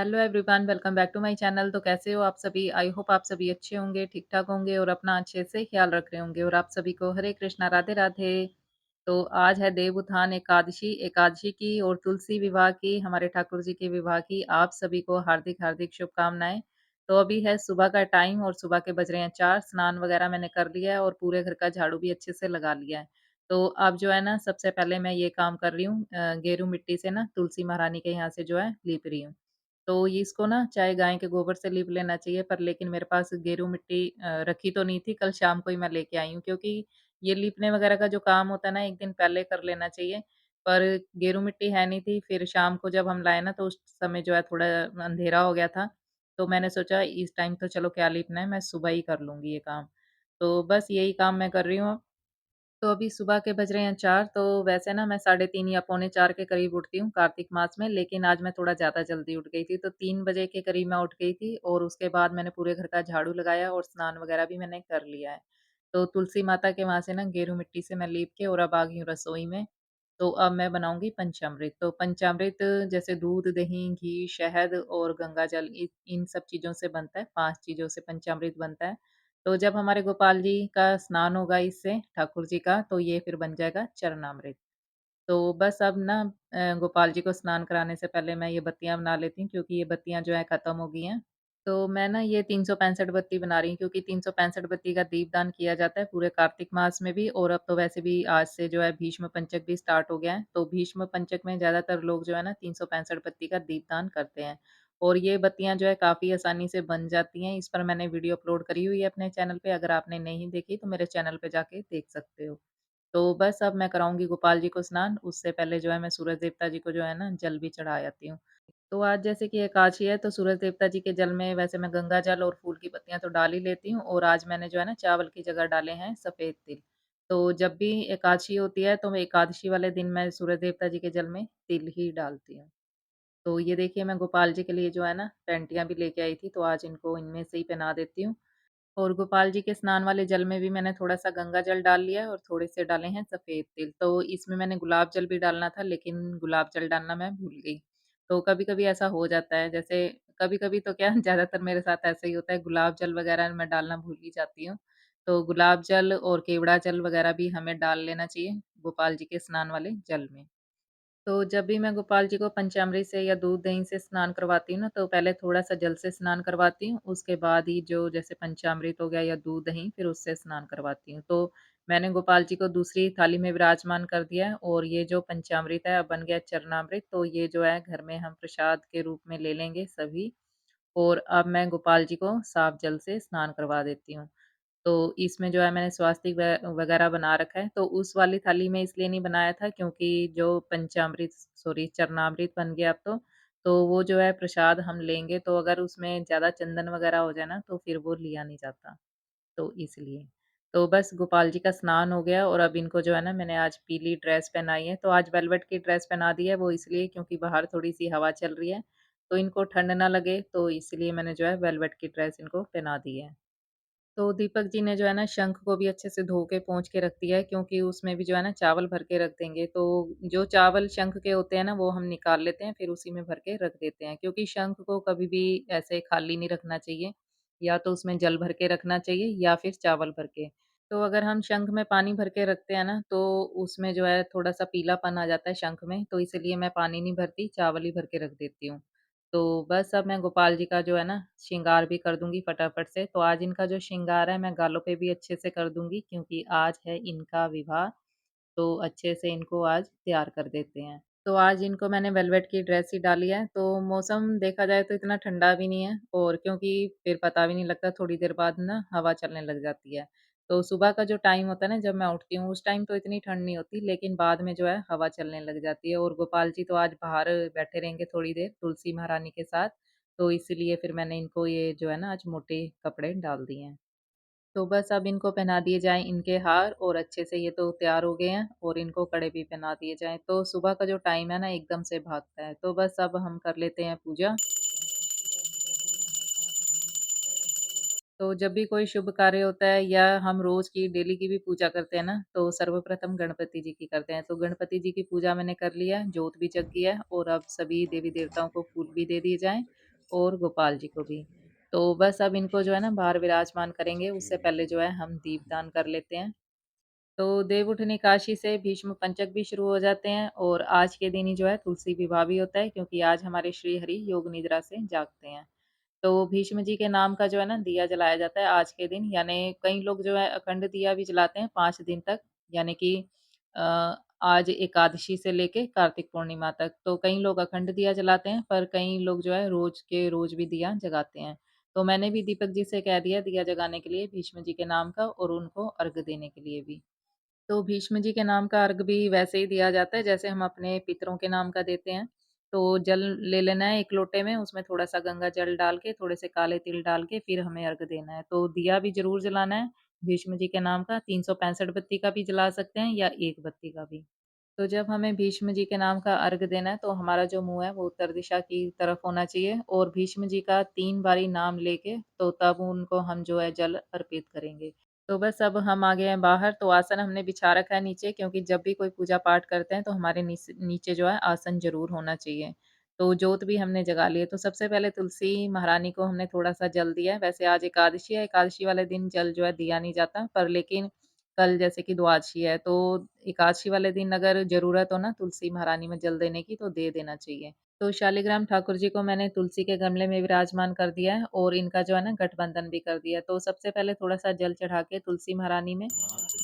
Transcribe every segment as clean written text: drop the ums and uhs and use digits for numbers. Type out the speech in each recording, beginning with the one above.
Hello everyone, welcome back to my channel. तो कैसे हो आप सभी? आई होप आप सभी अच्छे होंगे, ठीक-ठाक होंगे और अपना अच्छे से ख्याल रख रहे होंगे और आप सभी को हरे कृष्णा, राधे राधे। तो आज है देव उत्थान एकादशी, एकादशी की और तुलसी विवाह की, हमारे ठाकुर जी के विवाह की आप सभी को हार्दिक-हार्दिक शुभकामनाएँ। तो अभी है सुबह का टाइम और सुबह के बज रहे हैं 4, स्नान वगैरह मैंने कर लिया है और पूरे घर का झाड़ू भी अच्छे से लगा लिया है। तो अब जो है ना सबसे पहले मैं ये काम कर रही हूँ गेरू मिट्टी से ना तुलसी महारानी के यहाँ से जो है लीप रही हूँ। तो ये इसको ना चाहे गाय के गोबर से लीप लेना चाहिए पर लेकिन मेरे पास गेरू मिट्टी रखी तो नहीं थी, कल शाम को ही मैं लेके आई हूँ क्योंकि ये लीपने वगैरह का जो काम होता है ना 1 दिन पहले कर लेना चाहिए। पर गेरू मिट्टी है नहीं थी, फिर शाम को जब हम लाए ना तो उस समय जो है थोड़ा अंधेरा हो गया था। तो मैंने सोचा इस टाइम तो चलो क्या लीपना है, मैं सुबह ही कर लूँगी ये काम। तो बस यही काम मैं कर रही हूँ। तो अभी सुबह के बज रहे हैं 4 तो वैसे ना मैं साढ़े 3 या पौने 4 के करीब उठती हूँ कार्तिक मास में, लेकिन आज मैं थोड़ा ज़्यादा जल्दी उठ गई थी, तो 3 बजे के करीब मैं उठ गई थी और उसके बाद मैंने पूरे घर का झाड़ू लगाया और स्नान वगैरह भी मैंने कर लिया है। तो तुलसी माता के वहाँ से ना गेरू मिट्टी से मैं लीप के और अब आ गई हूँ रसोई में। तो अब मैं बनाऊँगी पंचामृत। तो पंचामृत जैसे दूध, दही, घी, शहद और गंगा जल इ इन सब चीज़ों से बनता है, 5 चीज़ों से पंचामृत बनता है। तो जब हमारे गोपाल जी का स्नान होगा इससे, ठाकुर जी का, तो ये फिर बन जाएगा चरणामृत। तो बस अब ना गोपाल जी को स्नान कराने से पहले मैं ये बत्तियाँ बना लेती हूँ क्योंकि ये बत्तियाँ जो है खत्म हो गई हैं। तो मैं ना ये 365 बत्ती बना रही हूँ क्योंकि 365 बत्ती का दीपदान किया जाता है पूरे कार्तिक मास में भी और अब तो वैसे भी आज से जो है भीष्म पंचक भी स्टार्ट हो गया है। तो भीष्म पंचक में ज़्यादातर लोग जो है ना 365 बत्ती का दीपदान करते हैं। और ये बत्तियाँ जो है काफ़ी आसानी से बन जाती हैं। इस पर मैंने वीडियो अपलोड करी हुई है अपने चैनल पे, अगर आपने नहीं देखी तो मेरे चैनल पे जाके देख सकते हो। तो बस अब मैं कराऊँगी गोपाल जी को स्नान, उससे पहले जो है मैं सूरज देवता जी को जो है ना जल भी चढ़ा आती हूँ। तो आज जैसे कि एकादशी है तो सूरज देवता जी के जल में वैसे मैं गंगा जल और फूल की पत्तियाँ तो डाल ही लेती हूँ और आज मैंने जो है ना चावल की जगह डाले हैं सफ़ेद तिल। तो जब भी एकादशी होती है तो मैं एकादशी वाले दिन मैं सूरज देवता जी के जल में तिल ही डालती हूँ। तो ये देखिए मैं गोपाल जी के लिए जो है ना पैंटियाँ भी लेके आई थी तो आज इनको इनमें से ही पहना देती हूँ। और गोपाल जी के स्नान वाले जल में भी मैंने थोड़ा-सा गंगा जल डाल लिया है और थोड़े से डाले हैं सफ़ेद तिल। तो इसमें मैंने गुलाब जल भी डालना था लेकिन गुलाब जल डालना मैं भूल गई। तो कभी-कभी ऐसा हो जाता है, जैसे कभी-कभी तो क्या ज़्यादातर मेरे साथ ऐसा ही होता है, गुलाब जल वगैरह मैं डालना भूल ही जाती हूँ। तो गुलाब जल और केवड़ा जल वगैरह भी हमें डाल लेना चाहिए गोपाल जी के स्नान वाले जल में। तो जब भी मैं गोपाल जी को पंचामृत से या दूध दही से स्नान करवाती हूँ ना, तो पहले थोड़ा-सा जल से स्नान करवाती हूँ, उसके बाद ही जो जैसे पंचामृत हो गया या दूध दही फिर उससे स्नान करवाती हूँ। तो मैंने गोपाल जी को दूसरी थाली में विराजमान कर दिया है और ये जो पंचामृत है अब बन गया चरणामृत, तो ये जो है घर में हम प्रसाद के रूप में ले लेंगे सभी और अब मैं गोपाल जी को साफ जल से स्नान करवा देती हूँ। तो इसमें जो है मैंने स्वास्तिक वगैरह बना रखा है, तो उस वाली थाली में इसलिए नहीं बनाया था क्योंकि जो पंचामृत सॉरी चरणामृत बन गया अब तो वो जो है प्रसाद हम लेंगे तो अगर उसमें ज़्यादा चंदन वगैरह हो जाए ना तो फिर वो लिया नहीं जाता, तो इसलिए। तो बस गोपाल जी का स्नान हो गया और अब इनको जो है ना मैंने आज पीली ड्रेस पहनाई है, तो आज वेलवेट की ड्रेस पहना दी है वो इसलिए क्योंकि बाहर थोड़ी-सी हवा चल रही है, तो इनको ठंड ना लगे तो इसलिए मैंने जो है वेलवेट की ड्रेस इनको पहना दी है। तो दीपक जी ने जो है ना शंख को भी अच्छे से धो के पोंछ के रख दिया है क्योंकि उसमें भी जो है ना चावल भर के रख देंगे। तो जो चावल शंख के होते हैं ना वो हम निकाल लेते हैं फिर उसी में भर के रख देते हैं क्योंकि शंख को कभी भी ऐसे खाली नहीं रखना चाहिए। या तो उसमें जल भर के रखना चाहिए या फिर चावल भर के। तो अगर हम शंख में पानी भर के रखते हैं ना तो उसमें जो है थोड़ा-सा पीलापन आ जाता है शंख में, तो इसीलिए मैं पानी नहीं भरती, चावल ही भर के रख देती हूँ। तो बस अब मैं गोपाल जी का जो है ना श्रृंगार भी कर दूँगी फटाफट से। तो आज इनका जो श्रृंगार है मैं गालों पे भी अच्छे से कर दूँगी क्योंकि आज है इनका विवाह, तो अच्छे से इनको आज तैयार कर देते हैं। तो आज इनको मैंने वेलवेट की ड्रेस ही डाली है, तो मौसम देखा जाए तो इतना ठंडा भी नहीं है और क्योंकि फिर पता भी नहीं लगता थोड़ी देर बाद ना हवा चलने लग जाती है। तो सुबह का जो टाइम होता है ना जब मैं उठती हूँ उस टाइम तो इतनी ठंड नहीं होती लेकिन बाद में जो है हवा चलने लग जाती है और गोपाल जी तो आज बाहर बैठे रहेंगे थोड़ी देर तुलसी महारानी के साथ, तो इसीलिए फिर मैंने इनको ये जो है ना आज मोटे कपड़े डाल दिए हैं। तो बस अब इनको पहना दिए जाएँ इनके हार और अच्छे से ये तो तैयार हो गए हैं और इनको कड़े भी पहना दिए जाएँ। तो सुबह का जो टाइम है ना एकदम से भागता है। तो बस अब हम कर लेते हैं पूजा। तो जब भी कोई शुभ कार्य होता है या हम रोज़ की डेली की भी पूजा करते हैं ना, तो सर्वप्रथम गणपति जी की करते हैं। तो गणपति जी की पूजा मैंने कर लिया है, जोत भी जग गई है और अब सभी देवी-देवताओं को फूल भी दे दिए जाएँ और गोपाल जी को भी। तो बस अब इनको जो है ना बाहर विराजमान करेंगे, उससे पहले जो है हम दीपदान कर लेते हैं। तो देवउठनी काशी से भीष्म पंचक भी शुरू हो जाते हैं और आज के दिन ही जो है तुलसी विवाह भी होता है, क्योंकि आज हमारे श्री हरि योग निद्रा से जागते हैं। तो भीष्म जी के नाम का जो है ना दिया जलाया जाता है आज के दिन, यानी कई लोग जो है अखंड दिया भी जलाते हैं 5 दिन तक, यानी कि अ, आज एकादशी से लेके कार्तिक पूर्णिमा तक। तो कई लोग अखंड दिया जलाते हैं, पर कई लोग जो है रोज के रोज भी दिया जगाते हैं। तो मैंने भी दीपक जी से कह दिया दिया जगाने के लिए भीष्म जी के नाम का, और उनको अर्घ देने के लिए भी। तो भीष्म जी के नाम का अर्घ भी वैसे ही दिया जाता है जैसे हम अपने पितरों के नाम का देते हैं। तो जल ले लेना है 1 लोटे में, उसमें थोड़ा-सा गंगा जल डाल के, थोड़े से काले तिल डाल के फिर हमें अर्घ देना है। तो दिया भी ज़रूर जलाना है भीष्म जी के नाम का, 365 बत्ती का भी जला सकते हैं या 1 बत्ती का भी। तो जब हमें भीष्म जी के नाम का अर्घ देना है, तो हमारा जो मुँह है वो उत्तर दिशा की तरफ होना चाहिए, और भीष्म जी का 3 बारी नाम लेके तो तब उनको हम जो है जल अर्पित करेंगे। तो बस अब हम आ गए हैं बाहर, तो आसन हमने बिछा रखा है नीचे, क्योंकि जब भी कोई पूजा पाठ करते हैं तो हमारे नीचे जो है आसन ज़रूर होना चाहिए। तो जोत भी हमने जगा ली है। तो सबसे पहले तुलसी महारानी को हमने थोड़ा-सा जल दिया है। वैसे आज एकादशी है, एकादशी वाले दिन जल जो है दिया नहीं जाता, पर लेकिन कल जैसे कि द्वादशी है, तो एकादशी वाले दिन अगर ज़रूरत हो ना तुलसी महारानी में जल देने की, तो दे देना चाहिए। तो शालिग्राम ठाकुर जी को मैंने तुलसी के गमले में विराजमान कर दिया है, और इनका जो है ना गठबंधन भी कर दिया है। तो सबसे पहले थोड़ा-सा जल चढ़ा के तुलसी महारानी में,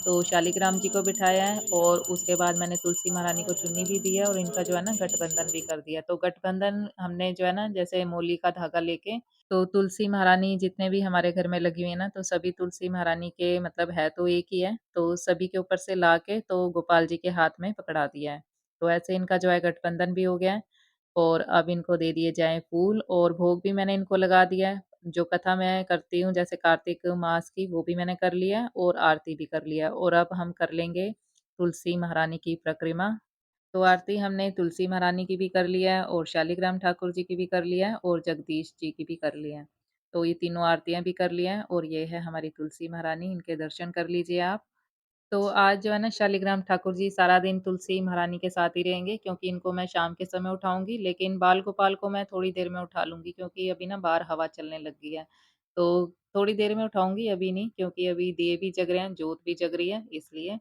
तो शालिग्राम जी को बिठाया है, और उसके बाद मैंने तुलसी महारानी को चुन्नी भी दी है, और इनका जो है ना गठबंधन भी कर दिया। तो गठबंधन हमने जो है ना जैसे मोली का धागा लेके, तो तुलसी महारानी जितने भी हमारे घर में लगी हुई है ना, तो सभी तुलसी महारानी के मतलब है तो एक ही है, तो सभी के ऊपर से लाके तो गोपाल जी के हाथ में पकड़ा दिया है। तो ऐसे इनका जो है गठबंधन भी हो गया है, और अब इनको दे दिए जाएँ फूल, और भोग भी मैंने इनको लगा दिया है। जो कथा मैं करती हूँ जैसे कार्तिक मास की, वो भी मैंने कर लिया है, और आरती भी कर लिया है, और अब हम कर लेंगे तुलसी महारानी की परिक्रमा। तो आरती हमने तुलसी महारानी की भी कर लिया है, और शालिग्राम ठाकुर जी की भी कर लिया है, और जगदीश जी की भी कर लिया है। तो ये तीनों आरतियाँ भी कर लिया है, और ये है हमारी तुलसी महारानी, इनके दर्शन कर लीजिए आप। तो आज जो है ना शालिग्राम ठाकुर जी सारा दिन तुलसी महारानी के साथ ही रहेंगे, क्योंकि इनको मैं शाम के समय उठाऊँगी, लेकिन बाल गोपाल को मैं थोड़ी देर में उठा लूँगी, क्योंकि अभी ना बाहर हवा चलने लग गई है। तो थोड़ी देर में उठाऊँगी, अभी नहीं, क्योंकि अभी दिए भी जग रहे हैं, जोत भी जग रही है इसलिए।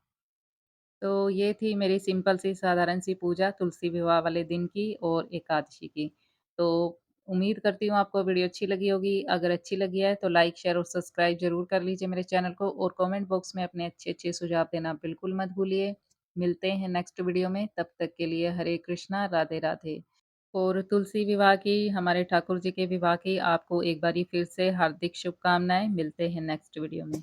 तो ये थी मेरी सिंपल सी साधारण सी पूजा तुलसी विवाह वाले दिन की और एकादशी की। तो उम्मीद करती हूँ आपको वीडियो अच्छी लगी होगी। अगर अच्छी लगी है तो लाइक, शेयर और सब्सक्राइब ज़रूर कर लीजिए मेरे चैनल को, और कमेंट बॉक्स में अपने अच्छे-अच्छे सुझाव देना बिल्कुल मत भूलिए। मिलते हैं नेक्स्ट वीडियो में, तब तक के लिए हरे कृष्णा, राधे राधे। और तुलसी विवाह की, हमारे ठाकुर जी के विवाह की आपको एक बारी फिर से हार्दिक शुभकामनाएँ। मिलते हैं नेक्स्ट वीडियो में।